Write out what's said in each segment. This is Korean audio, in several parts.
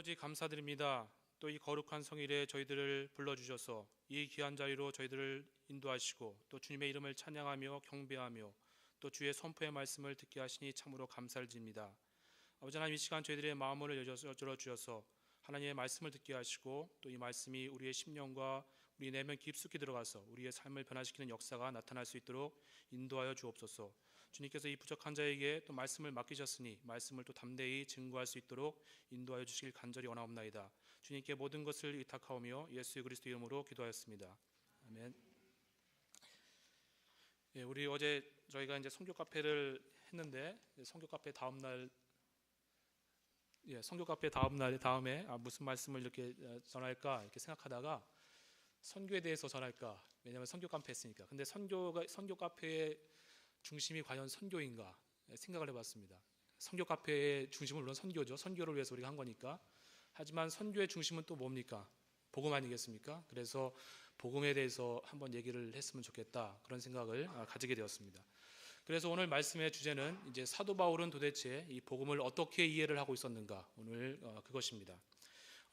아버지 감사드립니다. 또 이 거룩한 성일에 저희들을 불러주셔서 이 귀한 자리로 저희들을 인도하시고 또 주님의 이름을 찬양하며 경배하며 또 주의 선포의 말씀을 듣게 하시니 참으로 감사를 드립니다. 아버지 하나님, 이 시간 저희들의 마음을 열어주셔서 하나님의 말씀을 듣게 하시고 또 이 말씀이 우리의 심령과 우리 내면 깊숙이 들어가서 우리의 삶을 변화시키는 역사가 나타날 수 있도록 인도하여 주옵소서. 주님께서 이 부족한 자에게 또 말씀을 맡기셨으니 말씀을 또 담대히 증거할 수 있도록 인도하여 주시길 간절히 원하옵나이다. 주님께 모든 것을 의탁하오며 예수 그리스도 이름으로 기도하였습니다. 아멘. 예, 우리 어제 저희가 이제 선교 카페를 했는데 선교 카페 다음 날 선교 카페 다음에 무슨 말씀을 이렇게 전할까 이렇게 생각하다가 선교에 대해서 전할까, 왜냐하면 선교 카페 했으니까. 근데 선교 카페의 중심이 과연 선교인가 생각을 해봤습니다. 선교 카페의 중심은 물론 선교죠. 선교를 위해서 우리가 한 거니까. 하지만 선교의 중심은 또 뭡니까? 복음 아니겠습니까? 그래서 복음에 대해서 한번 얘기를 했으면 좋겠다, 그런 생각을 가지게 되었습니다. 그래서 오늘 말씀의 주제는 이제 사도 바울은 도대체 이 복음을 어떻게 이해를 하고 있었는가, 오늘 그것입니다.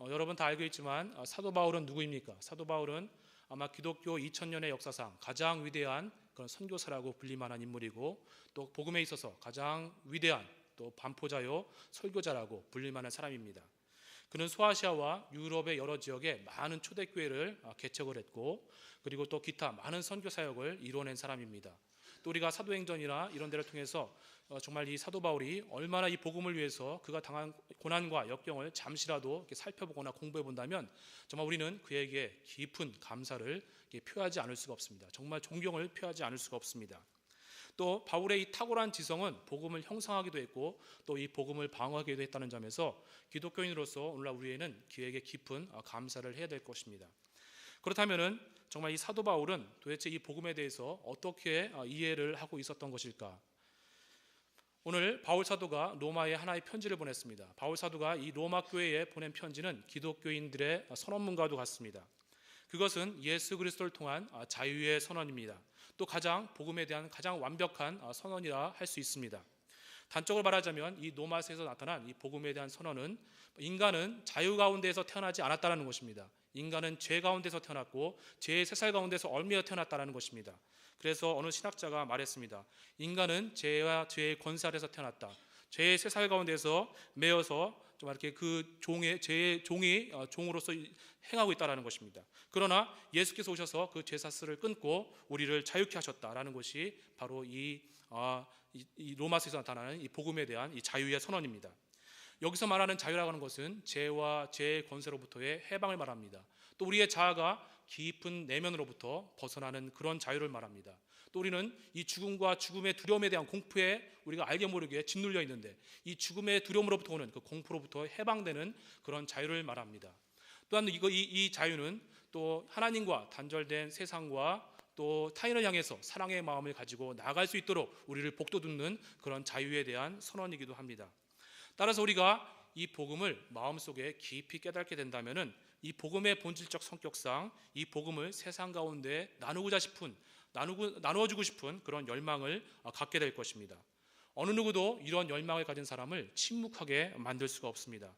여러분 다 알고 있지만 사도 바울은 누구입니까? 사도 바울은 아마 기독교 2000년의 역사상 가장 위대한 그런 선교사라고 불릴만한 인물이고, 또 복음에 있어서 가장 위대한 또 반포자요 설교자라고 불릴만한 사람입니다. 그는 소아시아와 유럽의 여러 지역에 많은 초대교회를 개척을 했고, 그리고 또 기타 많은 선교 사역을 이뤄낸 사람입니다. 또 우리가 사도행전이나 이런 데를 통해서 정말 이 사도 바울이 얼마나 이 복음을 위해서 그가 당한 고난과 역경을 잠시라도 이렇게 살펴보거나 공부해 본다면 정말 우리는 그에게 깊은 감사를 표하지 않을 수가 없습니다. 정말 존경을 표하지 않을 수가 없습니다. 또 바울의 이 탁월한 지성은 복음을 형성하기도 했고 또 이 복음을 방어하기도 했다는 점에서 기독교인으로서 오늘날 우리에는 그에게 깊은 감사를 해야 될 것입니다. 그렇다면 정말 이 사도 바울은 도대체 이 복음에 대해서 어떻게 이해를 하고 있었던 것일까? 오늘 바울 사도가 로마에 하나의 편지를 보냈습니다. 바울 사도가 이 로마 교회에 보낸 편지는 기독교인들의 선언문과도 같습니다. 그것은 예수 그리스도를 통한 자유의 선언입니다. 또 복음에 대한 가장 완벽한 선언이라 할 수 있습니다. 단적으로 말하자면 이 로마서에서 나타난 이 복음에 대한 선언은 인간은 자유 가운데에서 태어나지 않았다는 것입니다. 인간은 죄 가운데서 태어났고 죄의 세살 가운데서 얽매여 태어났다는 것입니다. 그래서 어느 신학자가 말했습니다. 인간은 죄와 죄의 권세 아래서 태어났다. 죄의 세살 가운데서 매여서 좀 이렇게 그 죄의 종이 종으로서 행하고 있다라는 것입니다. 그러나 예수께서 오셔서 그 죄사슬을 끊고 우리를 자유케 하셨다라는 것이 바로 이 로마서에서 나타나는 이 복음에 대한 이 자유의 선언입니다. 여기서 말하는 자유라고 하는 것은 죄와 죄의 권세로부터의 해방을 말합니다. 또 우리의 자아가 깊은 내면으로부터 벗어나는 그런 자유를 말합니다. 또 우리는 이 죽음과 죽음의 두려움에 대한 공포에 우리가 알게 모르게 짓눌려 있는데 이 죽음의 두려움으로부터 오는 그 공포로부터 해방되는 그런 자유를 말합니다. 또한 이 자유는 또 하나님과 단절된 세상과 또 타인을 향해서 사랑의 마음을 가지고 나아갈 수 있도록 우리를 복돋는 그런 자유에 대한 선언이기도 합니다. 따라서 우리가 이 복음을 마음속에 깊이 깨닫게 된다면 이 복음의 본질적 성격상 이 복음을 세상 가운데 나누어주고 싶은 그런 열망을 갖게 될 것입니다. 어느 누구도 이런 열망을 가진 사람을 침묵하게 만들 수가 없습니다.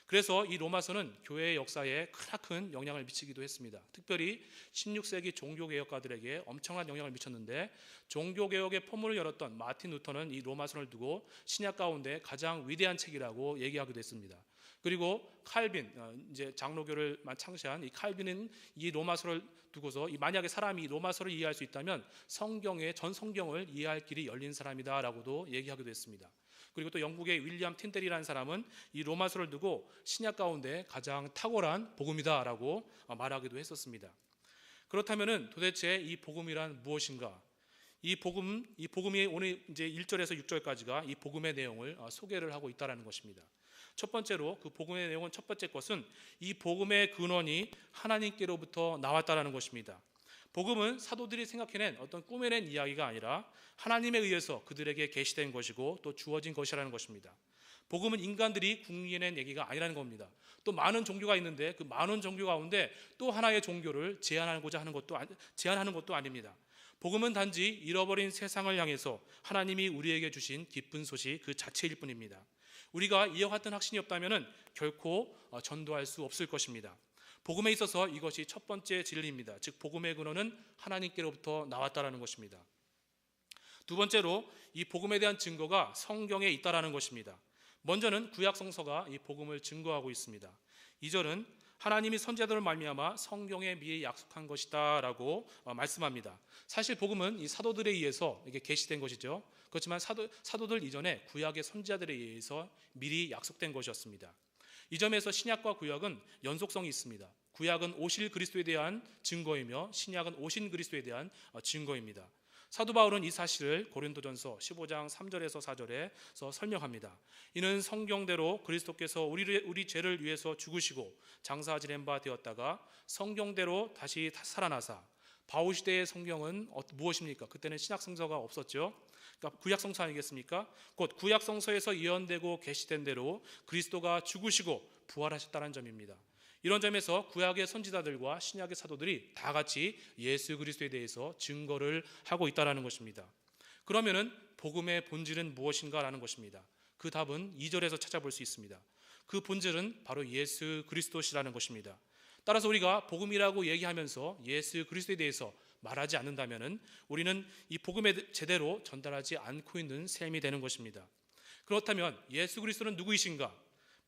그래서 이 로마서는 교회의 역사에 크나큰 영향을 미치기도 했습니다. 특별히 16세기 종교개혁가들에게 엄청난 영향을 미쳤는데, 종교개혁의 포문을 열었던 마틴 루터는 이 로마서를 두고 신약 가운데 가장 위대한 책이라고 얘기하기도 했습니다. 그리고 칼빈, 이제 장로교를 창시한 이 칼빈은 이 로마서를 두고서 만약에 사람이 로마서를 이해할 수 있다면 전 성경을 이해할 길이 열린 사람이다라고도 얘기하기도 했습니다. 그리고 또 영국의 윌리엄 틴델이라는 사람은 이 로마서를 두고 신약 가운데 가장 탁월한 복음이다라고 말하기도 했었습니다. 그렇다면 도대체 이 복음이란 무엇인가? 이 복음이 오늘 이제 1절에서 6절까지가 이 복음의 내용을 소개를 하고 있다라는 것입니다. 첫 번째로 그 복음의 내용은 첫 번째 것은 이 복음의 근원이 하나님께로부터 나왔다라는 것입니다. 복음은 사도들이 생각해낸 어떤 꾸며낸 이야기가 아니라 하나님에 의해서 그들에게 계시된 것이고 또 주어진 것이라는 것입니다. 복음은 인간들이 궁리해낸 얘기가 아니라는 겁니다. 또 많은 종교가 있는데 그 많은 종교 가운데 또 하나의 종교를 제한하는 것도 아닙니다. 복음은 단지 잃어버린 세상을 향해서 하나님이 우리에게 주신 기쁜 소식 그 자체일 뿐입니다. 우리가 이와 같은 확신이 없다면 결코 전도할 수 없을 것입니다. 복음에 있어서 이것이 첫 번째 진리입니다. 즉 복음의 근원은 하나님께로부터 나왔다라는 것입니다. 두 번째로 이 복음에 대한 증거가 성경에 있다라는 것입니다. 먼저는 구약 성서가 이 복음을 증거하고 있습니다. 2절은 하나님이 선지자들을 말미암아 성경에 미리 약속한 것이다라고 말씀합니다. 사실 복음은 이 사도들에 의해서 이게 계시된 것이죠. 그렇지만 사도들 이전에 구약의 선지자들에 의해서 미리 약속된 것이었습니다. 이 점에서 신약과 구약은 연속성이 있습니다. 구약은 오실 그리스도에 대한 증거이며 신약은 오신 그리스도에 대한 증거입니다. 사도 바울은 이 사실을 고린도전서 15장 3절에서 4절에서 설명합니다. 이는 성경대로 그리스도께서 우리 죄를 위해서 죽으시고 장사 지낸 바 되었다가 성경대로 다시 살아나사. 바울 시대의 성경은 무엇입니까? 그때는 신약 성서가 없었죠. 그러니까 구약 성서 아니겠습니까? 곧 구약 성서에서 예언되고 계시된 대로 그리스도가 죽으시고 부활하셨다는 점입니다. 이런 점에서 구약의 선지자들과 신약의 사도들이 다 같이 예수 그리스도에 대해서 증거를 하고 있다는 것입니다. 그러면은 복음의 본질은 무엇인가라는 것입니다. 그 답은 2절에서 찾아볼 수 있습니다. 그 본질은 바로 예수 그리스도시라는 것입니다. 따라서 우리가 복음이라고 얘기하면서 예수 그리스도에 대해서 말하지 않는다면은 우리는 이 복음에 제대로 전달하지 않고 있는 셈이 되는 것입니다. 그렇다면 예수 그리스도는 누구이신가?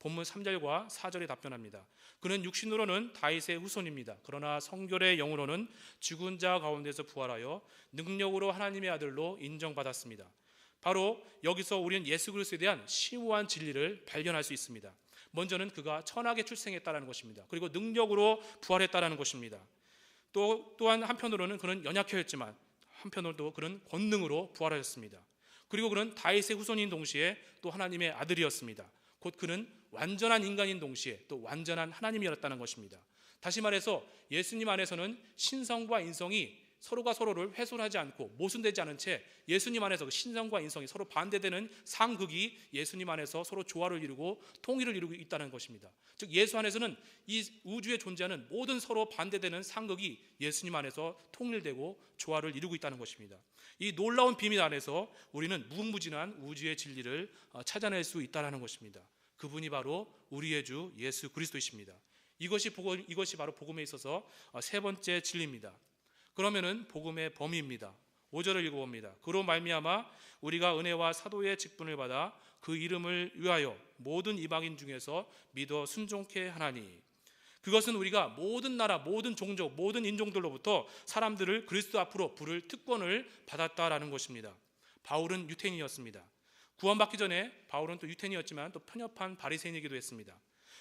본문 3절과 4절에 답변합니다. 그는 육신으로는 다윗의 후손입니다. 그러나 성결의 영으로는 죽은 자 가운데서 부활하여 능력으로 하나님의 아들로 인정받았습니다. 바로 여기서 우리는 예수 그리스도에 대한 심오한 진리를 발견할 수 있습니다. 먼저는 그가 천하게 출생했다는 것입니다. 그리고 능력으로 부활했다는 것입니다. 또한 한편으로는 그는 연약했지만 한편으로도 그는 권능으로 부활하였습니다. 그리고 그는 다윗의 후손인 동시에 또 하나님의 아들이었습니다. 곧 그는 완전한 인간인 동시에 또 완전한 하나님이었다는 것입니다. 다시 말해서 예수님 안에서는 신성과 인성이 서로가 서로를 훼손하지 않고 모순되지 않은 채 예수님 안에서 그 신성과 인성이 서로 반대되는 상극이 예수님 안에서 서로 조화를 이루고 통일을 이루고 있다는 것입니다. 즉 예수 안에서는 이 우주에 존재하는 모든 서로 반대되는 상극이 예수님 안에서 통일되고 조화를 이루고 있다는 것입니다. 이 놀라운 비밀 안에서 우리는 무궁무진한 우주의 진리를 찾아낼 수 있다는 것입니다. 그분이 바로 우리의 주 예수 그리스도이십니다. 이것이 바로 복음에 있어서 세 번째 진리입니다. 그러면은 복음의 범위입니다. 5절을 읽어봅니다. 그로 말미암아 우리가 은혜와 사도의 직분을 받아 그 이름을 위하여 모든 이방인 중에서 믿어 순종케 하나니. 그것은 우리가 모든 나라, 모든 종족, 모든 인종들로부터 사람들을 그리스도 앞으로 부를 특권을 받았다라는 것입니다. 바울은 유태인이었습니다. 구원받기 전에 바울은 또 유태인이었지만 또 편협한 바리새인이기도 했습니다.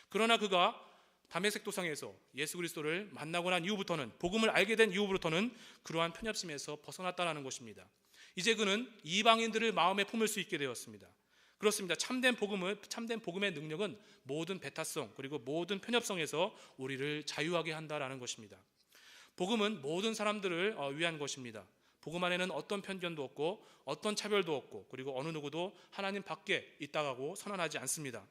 그러나 그가 다메섹 도상에서 예수 그리스도를 만나고 난 이후부터는, 복음을 알게 된 이후부터는 그러한 편협심에서 벗어났다는 것입니다. 이제 그는 이방인들을 마음에 품을 수 있게 되었습니다. 그렇습니다. 참된 복음의 능력은 모든 배타성 그리고 모든 편협성에서 우리를 자유하게 한다라는 것입니다. 복음은 모든 사람들을 위한 것입니다. 복음 안에는 어떤 편견도 없고 어떤 차별도 없고 그리고 어느 누구도 하나님 밖에 있다고 선언하지 않습니다.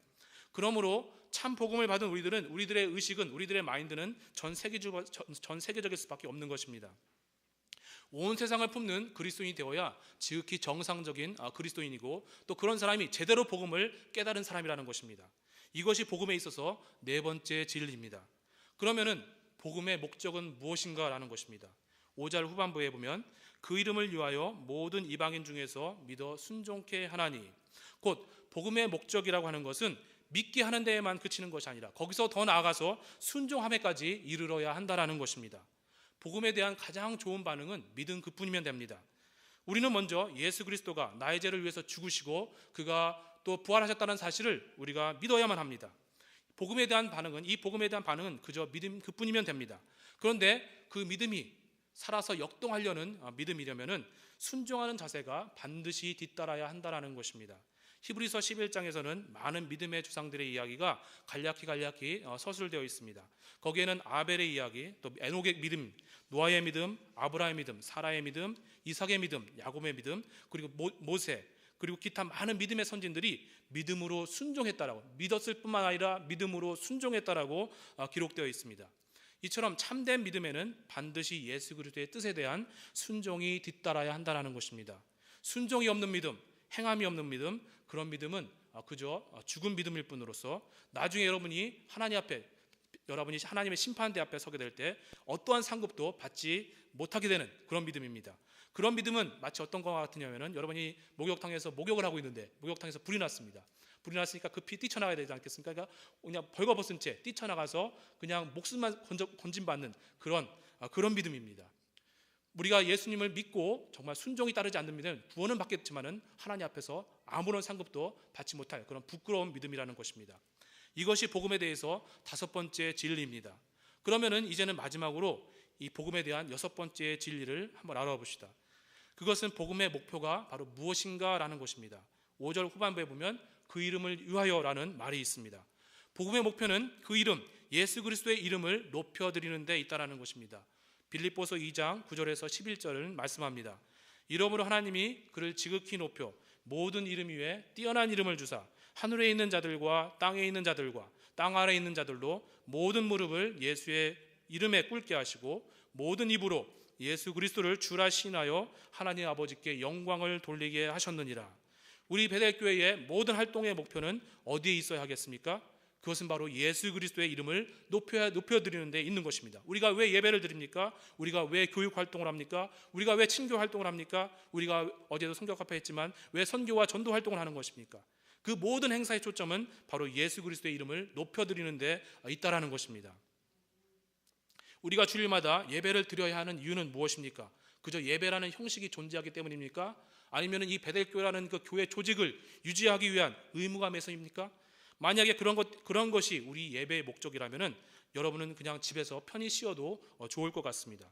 그러므로 참 복음을 받은 우리들의 의식은, 우리들의 마인드는 전 세계적일 수밖에 없는 것입니다. 온 세상을 품는 그리스도인이 되어야 지극히 정상적인 그리스도인이고 또 그런 사람이 제대로 복음을 깨달은 사람이라는 것입니다. 이것이 복음에 있어서 네 번째 진리입니다. 그러면은 복음의 목적은 무엇인가라는 것입니다. 5절 후반부에 보면 그 이름을 위하여 모든 이방인 중에서 믿어 순종케 하나니. 곧 복음의 목적이라고 하는 것은 믿게 하는 데에만 그치는 것이 아니라 거기서 더 나아가서 순종함에까지 이르러야 한다라는 것입니다. 복음에 대한 가장 좋은 반응은 믿음 그뿐이면 됩니다. 우리는 먼저 예수 그리스도가 나의 죄를 위해서 죽으시고 그가 또 부활하셨다는 사실을 우리가 믿어야만 합니다. 이 복음에 대한 반응은 그저 믿음 그뿐이면 됩니다. 그런데 그 믿음이 살아서 역동하려는 믿음이려면은 순종하는 자세가 반드시 뒤따라야 한다라는 것입니다. 히브리서 11장에서는 많은 믿음의 조상들의 이야기가 간략히 서술되어 있습니다. 거기에는 아벨의 이야기, 또 에녹의 믿음, 노아의 믿음, 아브라함의 믿음, 사라의 믿음, 이삭의 믿음, 야곱의 믿음, 그리고 모세, 그리고 기타 많은 믿음의 선진들이 믿음으로 순종했다라고, 믿었을 뿐만 아니라 믿음으로 순종했다라고 기록되어 있습니다. 이처럼 참된 믿음에는 반드시 예수 그리스도의 뜻에 대한 순종이 뒤따라야 한다는 것입니다. 순종이 없는 믿음, 행함이 없는 믿음, 그런 믿음은 그저 죽은 믿음일 뿐으로서 나중에 여러분이 하나님의 심판대 앞에 서게 될 때 어떠한 상급도 받지 못하게 되는 그런 믿음입니다. 그런 믿음은 마치 어떤 것과 같으냐면은 여러분이 목욕탕에서 목욕을 하고 있는데 목욕탕에서 불이 났습니다. 불이 났으니까 급히 뛰쳐나가야 되지 않겠습니까? 그러니까 그냥 벌거벗은 채 뛰쳐나가서 그냥 목숨만 건진받는 그런 믿음입니다. 우리가 예수님을 믿고 정말 순종이 따르지 않는 믿음은 구원은 받겠지만은 하나님 앞에서 아무런 상급도 받지 못할 그런 부끄러운 믿음이라는 것입니다. 이것이 복음에 대해서 5번째 진리입니다. 그러면은 이제는 마지막으로 이 복음에 대한 6번째 진리를 한번 알아봅시다. 그것은 복음의 목표가 바로 무엇인가라는 것입니다. 5절 후반부에 보면 그 이름을 위하여라는 말이 있습니다. 복음의 목표는 그 이름 예수 그리스도의 이름을 높여드리는 데 있다라는 것입니다. 빌립보서 2장 9절에서 11절을 말씀합니다. 이러므로 하나님이 그를 지극히 높여 모든 이름 위에 뛰어난 이름을 주사 하늘에 있는 자들과 땅에 있는 자들과 땅 아래에 있는 자들로 모든 무릎을 예수의 이름에 꿇게 하시고 모든 입으로 예수 그리스도를 주라 시인하여 하나님 아버지께 영광을 돌리게 하셨느니라. 우리 베델교회의 모든 활동의 목표는 어디에 있어야 하겠습니까? 그것은 바로 예수 그리스도의 이름을 높여드리는 데 있는 것입니다. 우리가 왜 예배를 드립니까? 우리가 왜 교육 활동을 합니까? 우리가 왜 친교 활동을 합니까? 우리가 어제도 성경 카페 했지만 왜 선교와 전도 활동을 하는 것입니까? 그 모든 행사의 초점은 바로 예수 그리스도의 이름을 높여드리는 데 있다라는 것입니다. 우리가 주일마다 예배를 드려야 하는 이유는 무엇입니까? 그저 예배라는 형식이 존재하기 때문입니까? 아니면 이 베델교회라는 그 교회 조직을 유지하기 위한 의무감에서입니까? 만약에 그런 것이 우리 예배의 목적이라면은 여러분은 그냥 집에서 편히 쉬어도 좋을 것 같습니다.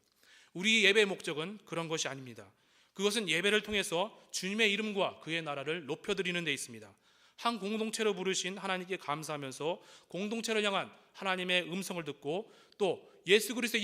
우리 예배의 목적은 그런 것이 아닙니다. 그것은 예배를 통해서 주님의 이름과 그의 나라를 높여드리는 데 있습니다. 한 공동체로 부르신 하나님께 감사하면서 공동체를 향한 하나님의 음성을 듣고 또 예수 그리스도의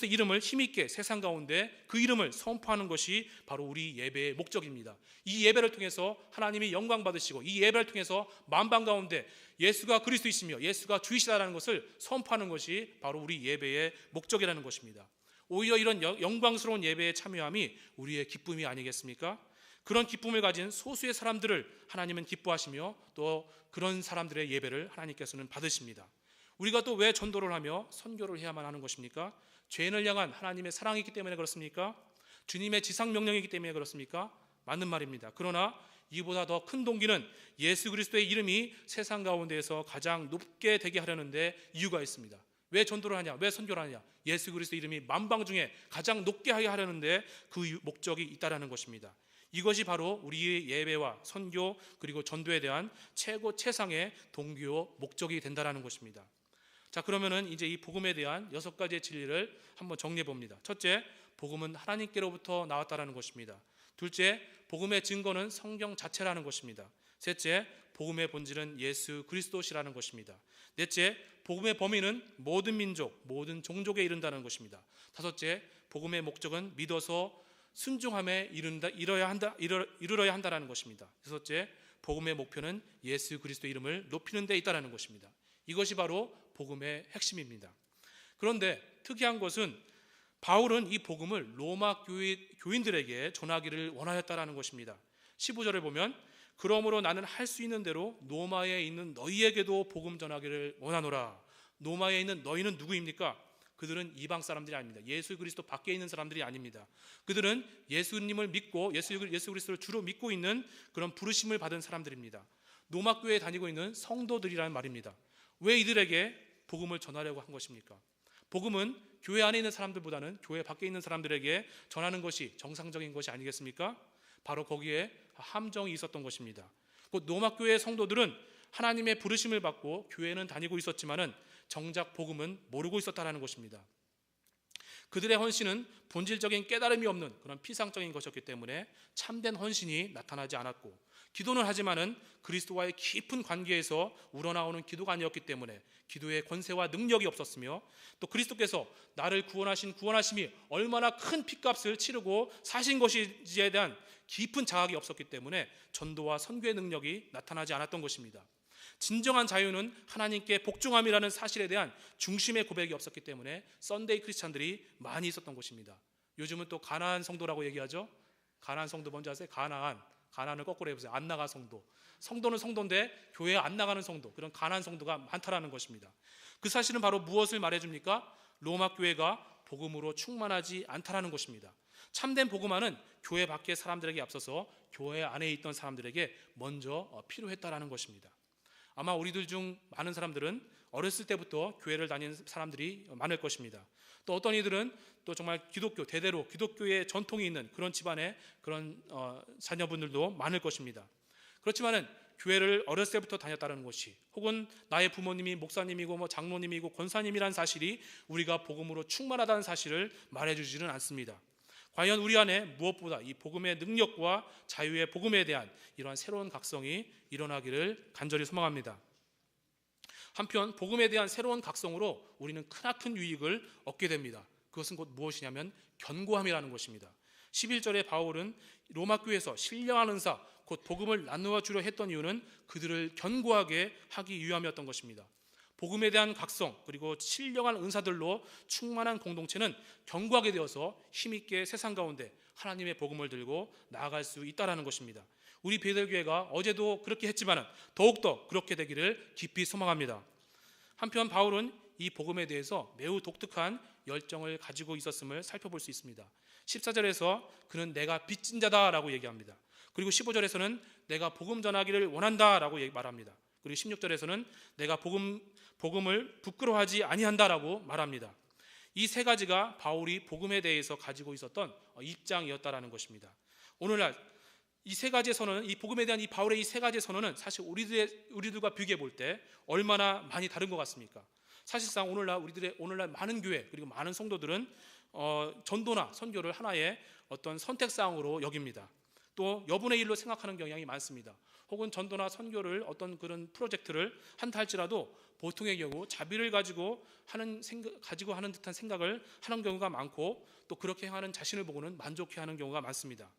이름을 힘있게 세상 가운데 그 이름을 선포하는 것이 바로 우리 예배의 목적입니다. 이 예배를 통해서 하나님이 영광 받으시고 이 예배를 통해서 만방 가운데 예수가 그리스도이시며 예수가 주이시다라는 것을 선포하는 것이 바로 우리 예배의 목적이라는 것입니다. 오히려 이런 영광스러운 예배에 참여함이 우리의 기쁨이 아니겠습니까? 그런 기쁨을 가진 소수의 사람들을 하나님은 기뻐하시며 또 그런 사람들의 예배를 하나님께서는 받으십니다. 우리가 또 왜 전도를 하며 선교를 해야만 하는 것입니까? 죄인을 향한 하나님의 사랑이 있기 때문에 그렇습니까? 주님의 지상 명령이기 때문에 그렇습니까? 맞는 말입니다. 그러나 이보다 더 큰 동기는 예수 그리스도의 이름이 세상 가운데에서 가장 높게 되게 하려는데 이유가 있습니다. 왜 전도를 하냐? 왜 선교를 하냐? 예수 그리스도 이름이 만방 중에 가장 높게 하게 하려는데 그 목적이 있다라는 것입니다. 이것이 바로 우리의 예배와 선교 그리고 전도에 대한 최상의 동기요 목적이 된다라는 것입니다. 자, 그러면은 이제 이 복음에 대한 6가지의 진리를 한번 정리해 봅니다. 첫째, 복음은 하나님께로부터 나왔다라는 것입니다. 둘째, 복음의 증거는 성경 자체라는 것입니다. 셋째, 복음의 본질은 예수 그리스도시라는 것입니다. 넷째, 복음의 범위는 모든 민족, 모든 종족에 이른다는 것입니다. 다섯째, 복음의 목적은 믿어서 순종함에 이르러야 한다라는 것입니다. 여섯째, 복음의 목표는 예수 그리스도 이름을 높이는 데 있다라는 것입니다. 이것이 바로 복음의 핵심입니다. 그런데 특이한 것은 바울은 이 복음을 로마 교인들에게 전하기를 원하였다라는 것입니다. 15절을 보면 그러므로 나는 할 수 있는 대로 로마에 있는 너희에게도 복음 전하기를 원하노라. 로마에 있는 너희는 누구입니까? 그들은 이방 사람들이 아닙니다. 예수 그리스도 밖에 있는 사람들이 아닙니다. 그들은 예수님을 믿고 예수 그리스도를 주로 믿고 있는 그런 부르심을 받은 사람들입니다. 로마 교회에 다니고 있는 성도들이라는 말입니다. 왜 이들에게 복음을 전하려고 한 것입니까? 복음은 교회 안에 있는 사람들보다는 교회 밖에 있는 사람들에게 전하는 것이 정상적인 것이 아니겠습니까? 바로 거기에 함정이 있었던 것입니다. 곧 로마 교회의 성도들은 하나님의 부르심을 받고 교회는 다니고 있었지만은 정작 복음은 모르고 있었다라는 것입니다. 그들의 헌신은 본질적인 깨달음이 없는 그런 피상적인 것이었기 때문에 참된 헌신이 나타나지 않았고, 기도는 하지만은 그리스도와의 깊은 관계에서 우러나오는 기도가 아니었기 때문에 기도의 권세와 능력이 없었으며, 또 그리스도께서 나를 구원하심이 얼마나 큰 핏값을 치르고 사신 것인지에 대한 깊은 자각이 없었기 때문에 전도와 선교의 능력이 나타나지 않았던 것입니다. 진정한 자유는 하나님께 복종함이라는 사실에 대한 중심의 고백이 없었기 때문에 썬데이 크리스찬들이 많이 있었던 것입니다. 요즘은 또 가나안 성도라고 얘기하죠. 가나안 성도 뭔지 아세요? 가나안. 가난을 거꾸로 해보세요. 안 나간 성도. 성도는 성도인데 교회에 안 나가는 성도, 그런 가난한 성도가 많다라는 것입니다. 그 사실은 바로 무엇을 말해줍니까? 로마 교회가 복음으로 충만하지 않다라는 것입니다. 참된 복음화는 교회 밖의 사람들에게 앞서서 교회 안에 있던 사람들에게 먼저 필요했다라는 것입니다. 아마 우리들 중 많은 사람들은 어렸을 때부터 교회를 다니는 사람들이 많을 것입니다. 또 어떤 이들은 또 정말 기독교, 대대로 기독교의 전통이 있는 그런 집안의 그런 자녀분들도 많을 것입니다. 그렇지만은 교회를 어렸을 때부터 다녔다는 것이, 혹은 나의 부모님이 목사님이고 장로님이고 권사님이라는 사실이 우리가 복음으로 충만하다는 사실을 말해주지는 않습니다. 과연 우리 안에 무엇보다 이 복음의 능력과 자유의 복음에 대한 이러한 새로운 각성이 일어나기를 간절히 소망합니다. 한편 복음에 대한 새로운 각성으로 우리는 크나큰 유익을 얻게 됩니다. 그것은 곧 무엇이냐면 견고함이라는 것입니다. 11절에 바울은 로마 교회에서 신령한 은사, 곧 복음을 나누어 주려 했던 이유는 그들을 견고하게 하기 위함이었던 것입니다. 복음에 대한 각성, 그리고 신령한 은사들로 충만한 공동체는 견고하게 되어서 힘있게 세상 가운데 하나님의 복음을 들고 나아갈 수 있다는 것입니다. 우리 베들교회가 어제도 그렇게 했지만 더욱더 그렇게 되기를 깊이 소망합니다. 한편 바울은 이 복음에 대해서 매우 독특한 열정을 가지고 있었음을 살펴볼 수 있습니다. 14절에서 그는 내가 빚진 자다라고 얘기합니다. 그리고 15절에서는 내가 복음 전하기를 원한다라고 말합니다. 그리고 16절에서는 내가 복음을 부끄러워하지 아니한다라고 말합니다. 이 세 가지가 바울이 복음에 대해서 가지고 있었던 입장이었다라는 것입니다. 오늘날 이 세 가지의 선언은, 이 복음에 대한 이 바울의 이 세 가지의 선언은 사실 우리들과 비교해 볼 때 얼마나 많이 다른 것 같습니까? 사실상 오늘날 많은 교회, 그리고 많은 성도들은 전도나 선교를 하나의 어떤 선택사항으로 여깁니다. 또 여분의 일로 생각하는 경향이 많습니다. 혹은 전도나 선교를 어떤 그런 프로젝트를 한다 할지라도 보통의 경우 자비를 가지고 하는 듯한 생각을 하는 경우가 많고, 또 그렇게 행하는 자신을 보고는 만족해하는 경우가 많습니다.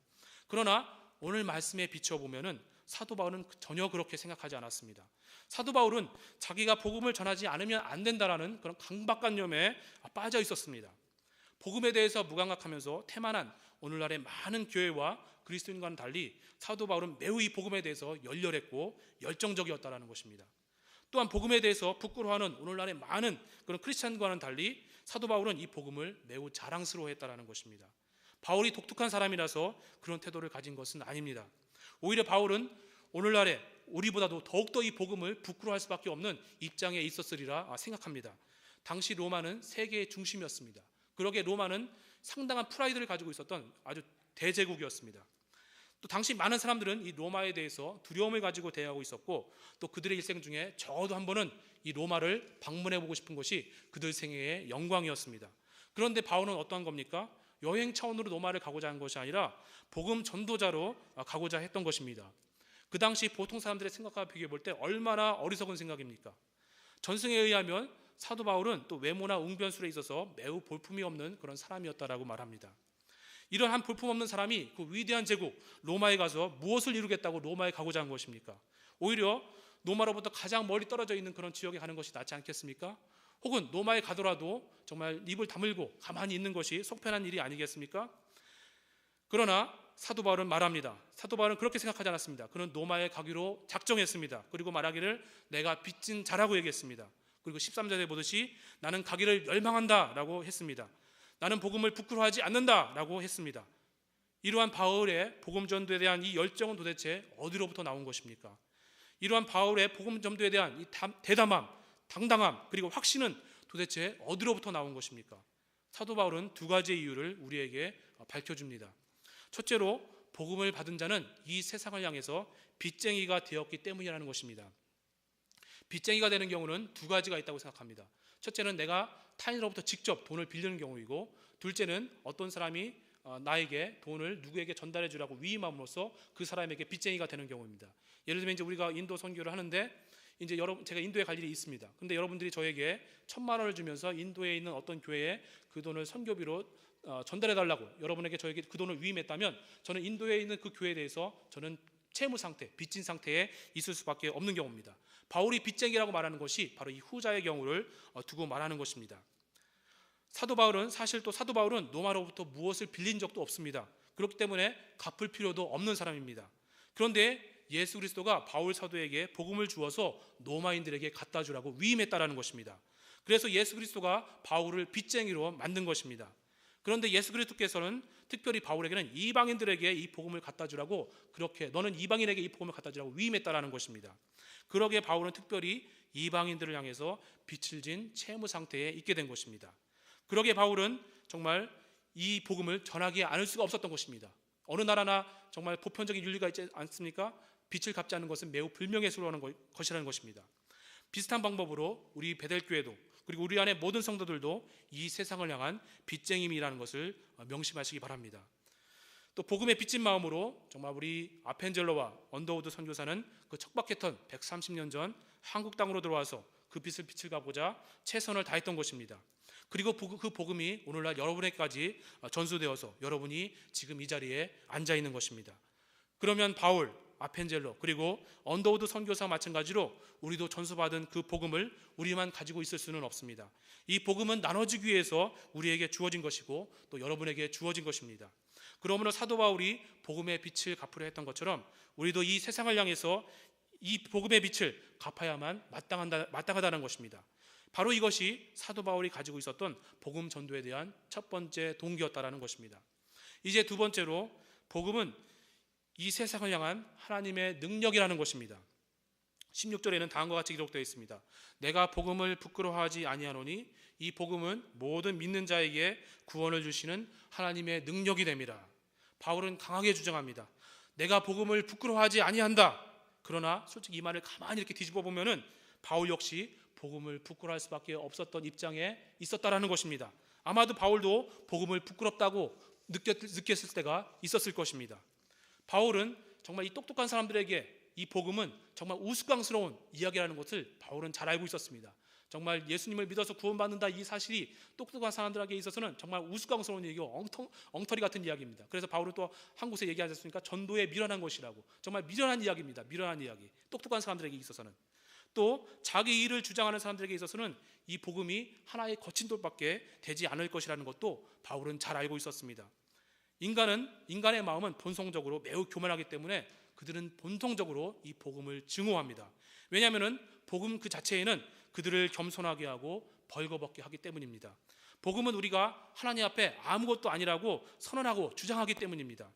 그러나 오늘 말씀에 비춰보면은 사도 바울은 전혀 그렇게 생각하지 않았습니다. 사도 바울은 자기가 복음을 전하지 않으면 안 된다라는 그런 강박관념에 빠져 있었습니다. 복음에 대해서 무감각하면서 태만한 오늘날의 많은 교회와 그리스도인과는 달리 사도 바울은 매우 이 복음에 대해서 열렬했고 열정적이었다는 것입니다. 또한 복음에 대해서 부끄러워하는 오늘날의 많은 그런 크리스찬과는 달리 사도 바울은 이 복음을 매우 자랑스러워했다는 것입니다. 바울이 독특한 사람이라서 그런 태도를 가진 것은 아닙니다. 오히려 바울은 오늘날에 우리보다도 더욱더 이 복음을 부끄러워할 수밖에 없는 입장에 있었으리라 생각합니다. 당시 로마는 세계의 중심이었습니다. 그러기에 로마는 상당한 프라이드를 가지고 있었던 아주 대제국이었습니다. 또 당시 많은 사람들은 이 로마에 대해서 두려움을 가지고 대하고 있었고, 또 그들의 일생 중에 적어도 한 번은 이 로마를 방문해 보고 싶은 것이 그들 생애의 영광이었습니다. 그런데 바울은 어떠한 겁니까? 여행 차원으로 로마를 가고자 한 것이 아니라 복음 전도자로 가고자 했던 것입니다. 그 당시 보통 사람들의 생각과 비교해 볼 때 얼마나 어리석은 생각입니까? 전승에 의하면 사도 바울은 또 외모나 웅변술에 있어서 매우 볼품이 없는 그런 사람이었다라고 말합니다. 이런 한 볼품없는 사람이 그 위대한 제국 로마에 가서 무엇을 이루겠다고 로마에 가고자 한 것입니까? 오히려 로마로부터 가장 멀리 떨어져 있는 그런 지역에 가는 것이 낫지 않겠습니까? 혹은 로마에 가더라도 정말 입을 다물고 가만히 있는 것이 속편한 일이 아니겠습니까? 그러나 사도 바울은 말합니다. 사도 바울은 그렇게 생각하지 않았습니다. 그는 로마에 가기로 작정했습니다. 그리고 말하기를 내가 빚진 자라고 얘기했습니다. 그리고 13절에 보듯이 나는 가기를 열망한다 라고 했습니다. 나는 복음을 부끄러워하지 않는다 라고 했습니다. 이러한 바울의 복음 전도에 대한 이 열정은 도대체 어디로부터 나온 것입니까? 이러한 바울의 복음 전도에 대한 이 대담함, 당당함, 그리고 확신은 도대체 어디로부터 나온 것입니까? 사도 바울은 두 가지의 이유를 우리에게 밝혀줍니다. 첫째로 복음을 받은 자는 이 세상을 향해서 빚쟁이가 되었기 때문이라는 것입니다. 빚쟁이가 되는 경우는 두 가지가 있다고 생각합니다. 첫째는 내가 타인으로부터 직접 돈을 빌리는 경우이고, 둘째는 어떤 사람이 나에게 돈을 누구에게 전달해 주라고 위임함으로써 그 사람에게 빚쟁이가 되는 경우입니다. 예를 들면 이제 우리가 인도 선교를 하는데 이제 제가 인도에 갈 일이 있습니다. 근데 여러분들이 저에게 1,000만 원을 주면서 인도에 있는 어떤 교회에 그 돈을 선교비로 전달해 달라고 여러분에게 저에게 그 돈을 위임했다면, 저는 인도에 있는 그 교회에 대해서 저는 채무 상태, 빚진 상태에 있을 수밖에 없는 경우입니다. 바울이 빚쟁이라고 말하는 것이 바로 이 후자의 경우를 두고 말하는 것입니다. 사도 바울은 로마로부터 무엇을 빌린 적도 없습니다. 그렇기 때문에 갚을 필요도 없는 사람입니다. 그런데 예수 그리스도가 바울 사도에게 복음을 주어서 로마인들에게 갖다 주라고 위임했다라는 것입니다. 그래서 예수 그리스도가 바울을 빚쟁이로 만든 것입니다. 그런데 예수 그리스도께서는 특별히 바울에게는 이방인들에게 이 복음을 갖다 주라고, 그렇게 너는 이방인에게 이 복음을 갖다 주라고 위임했다라는 것입니다. 그러기에 바울은 특별히 이방인들을 향해서 빛을 진 채무 상태에 있게 된 것입니다. 그러기에 바울은 정말 이 복음을 전하지 않을 수가 없었던 것입니다. 어느 나라나 정말 보편적인 윤리가 있지 않습니까? 빛을 갚지 않는 것은 매우 불명예스러운 것이라는 것입니다. 비슷한 방법으로 우리 베델교회도, 그리고 우리 안에 모든 성도들도 이 세상을 향한 빚쟁임이라는 것을 명심하시기 바랍니다. 또 복음의 빚진 마음으로 정말 우리 아펜젤로와 언더우드 선교사는 그 척박했던 130년 전 한국 땅으로 들어와서 그 빚을 갚고자 최선을 다했던 것입니다. 그리고 그 복음이 오늘날 여러분에게까지 전수되어서 여러분이 지금 이 자리에 앉아 있는 것입니다. 그러면 바울, 아펜젤로, 그리고 언더우드 선교사와 마찬가지로 우리도 전수받은 그 복음을 우리만 가지고 있을 수는 없습니다. 이 복음은 나눠주기 위해서 우리에게 주어진 것이고 또 여러분에게 주어진 것입니다. 그러므로 사도 바울이 복음의 빛을 갚으려 했던 것처럼 우리도 이 세상을 향해서 이 복음의 빛을 갚아야만 마땅하다는 것입니다. 바로 이것이 사도 바울이 가지고 있었던 복음 전도에 대한 첫 번째 동기였다라는 것입니다. 이제 두 번째로 복음은 이 세상을 향한 하나님의 능력이라는 것입니다. 16절에는 다음과 같이 기록되어 있습니다. 내가 복음을 부끄러워하지 아니하노니 이 복음은 모든 믿는 자에게 구원을 주시는 하나님의 능력이 됨이라. 바울은 강하게 주장합니다. 내가 복음을 부끄러워하지 아니한다. 그러나 솔직히 이 말을 가만히 이렇게 뒤집어 보면은 바울 역시 복음을 부끄러워할 수밖에 없었던 입장에 있었다라는 것입니다. 아마도 바울도 복음을 부끄럽다고 느꼈을 때가 있었을 것입니다. 바울은 정말 이 똑똑한 사람들에게 이 복음은 정말 우스꽝스러운 이야기라는 것을 바울은 잘 알고 있었습니다. 정말 예수님을 믿어서 구원받는다, 이 사실이 똑똑한 사람들에게 있어서는 정말 우스꽝스러운 얘기고 엉터리 같은 이야기입니다. 그래서 바울은 또 한 곳에 얘기하지 않습니까? 전도에 미련한 것이라고. 정말 미련한 이야기입니다. 미련한 이야기. 똑똑한 사람들에게 있어서는. 또 자기 일을 주장하는 사람들에게 있어서는 이 복음이 하나의 거친 돌밖에 되지 않을 것이라는 것도 바울은 잘 알고 있었습니다. 인간의 마음은 본성적으로 매우 교만하기 때문에 그들은 본성적으로 이 복음을 증오합니다. 왜냐하면 복음 그 자체에는 그들을 겸손하게 하고 벌거벗게 하기 때문입니다. 복음은 우리가 하나님 앞에 아무것도 아니라고 선언하고 주장하기 때문입니다.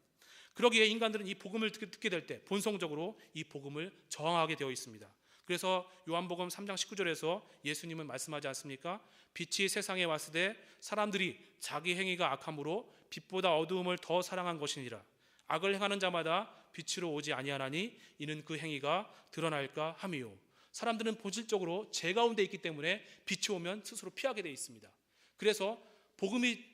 그러기에 인간들은 이 복음을 듣게 될 때 본성적으로 이 복음을 저항하게 되어 있습니다. 그래서 요한복음 3장 19절에서 예수님은 말씀하지 않습니까? 빛이 세상에 왔으되 사람들이 자기 행위가 악함으로 빛보다 어두움을 더 사랑한 것이니라. 악을 행하는 자마다 빛으로 오지 아니하나니 이는 그 행위가 드러날까 함이요. 사람들은 본질적으로 죄 가운데 있기 때문에 빛이 오면 스스로 피하게 되어 있습니다. 그래서 복음이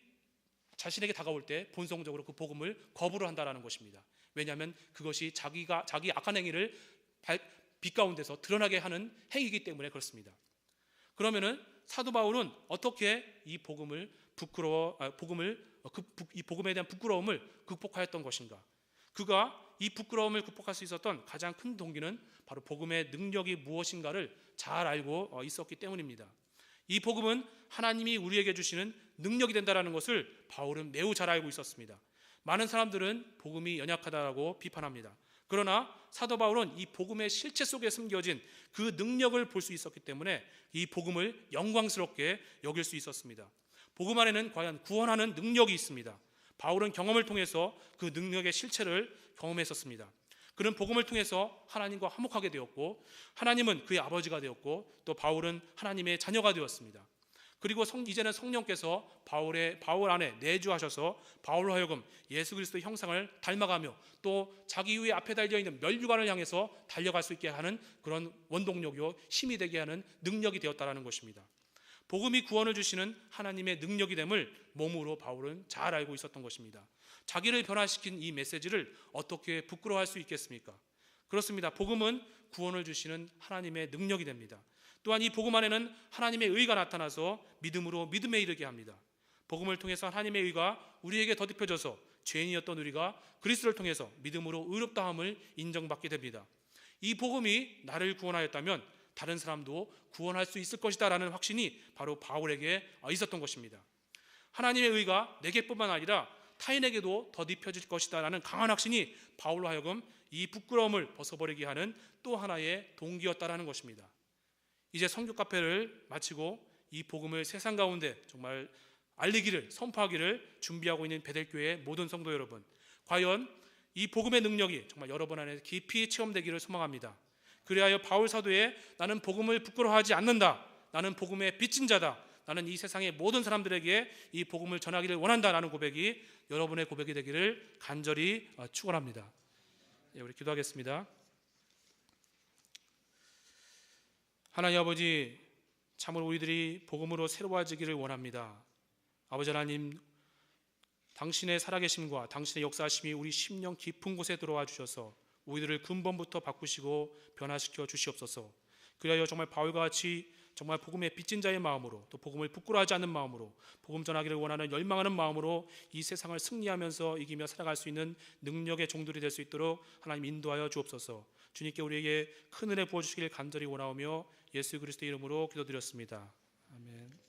자신에게 다가올 때 본성적으로 그 복음을 거부를 한다는 것입니다. 왜냐하면 그것이 자기 악한 행위를 빛 가운데서 드러나게 하는 행위이기 때문에 그렇습니다. 그러면은 사도 바울은 어떻게 이 복음에 대한 부끄러움을 극복하였던 것인가? 그가 이 부끄러움을 극복할 수 있었던 가장 큰 동기는 바로 복음의 능력이 무엇인가를 잘 알고 있었기 때문입니다. 이 복음은 하나님이 우리에게 주시는 능력이 된다는 것을 바울은 매우 잘 알고 있었습니다. 많은 사람들은 복음이 연약하다고 비판합니다. 그러나 사도 바울은 이 복음의 실체 속에 숨겨진 그 능력을 볼 수 있었기 때문에 이 복음을 영광스럽게 여길 수 있었습니다. 복음 안에는 과연 구원하는 능력이 있습니다. 바울은 경험을 통해서 그 능력의 실체를 경험했었습니다. 그는 복음을 통해서 하나님과 화목하게 되었고 하나님은 그의 아버지가 되었고 또 바울은 하나님의 자녀가 되었습니다. 그리고 이제는 성령께서 바울 안에 내주하셔서 바울로 하여금 예수 그리스도의 형상을 닮아가며 또 자기 위에 앞에 달려있는 멸류관을 향해서 달려갈 수 있게 하는 그런 원동력이요 힘이 되게 하는 능력이 되었다는 것입니다. 복음이 구원을 주시는 하나님의 능력이 됨을 몸으로 바울은 잘 알고 있었던 것입니다. 자기를 변화시킨 이 메시지를 어떻게 부끄러워할 수 있겠습니까? 그렇습니다. 복음은 구원을 주시는 하나님의 능력이 됩니다. 또한 이 복음 안에는 하나님의 의가 나타나서 믿음으로 믿음에 이르게 합니다. 복음을 통해서 하나님의 의가 우리에게 더딥혀져서 죄인이었던 우리가 그리스도를 통해서 믿음으로 의롭다함을 인정받게 됩니다. 이 복음이 나를 구원하였다면 다른 사람도 구원할 수 있을 것이다 라는 확신이 바로 바울에게 있었던 것입니다. 하나님의 의가 내게뿐만 아니라 타인에게도 더딥혀질 것이다 라는 강한 확신이 바울로 하여금 이 부끄러움을 벗어버리게 하는 또 하나의 동기였다라는 것입니다. 이제 선교 카페를 마치고 이 복음을 세상 가운데 정말 알리기를, 선포하기를 준비하고 있는 베델교회 모든 성도 여러분, 과연 이 복음의 능력이 정말 여러분 안에 깊이 체험되기를 소망합니다. 그리하여 바울 사도의 나는 복음을 부끄러워하지 않는다, 나는 복음의 빚진 자다, 나는 이 세상의 모든 사람들에게 이 복음을 전하기를 원한다라는 고백이 여러분의 고백이 되기를 간절히 축원합니다. 우리 기도하겠습니다. 하나님 아버지, 참으로 우리들이 복음으로 새로워지기를 원합니다. 아버지 하나님, 당신의 살아계심과 당신의 역사하심이 우리 심령 깊은 곳에 들어와 주셔서 우리들을 근본부터 바꾸시고 변화시켜 주시옵소서. 그리하여 정말 바울과 같이 정말 복음의 빚진 자의 마음으로, 또 복음을 부끄러워하지 않는 마음으로, 복음 전하기를 원하는 열망하는 마음으로 이 세상을 승리하면서 이기며 살아갈 수 있는 능력의 종들이 될 수 있도록 하나님 인도하여 주옵소서. 주님께 우리에게 큰 은혜 부어주시길 간절히 원하오며 예수 그리스도의 이름으로 기도드렸습니다. 아멘.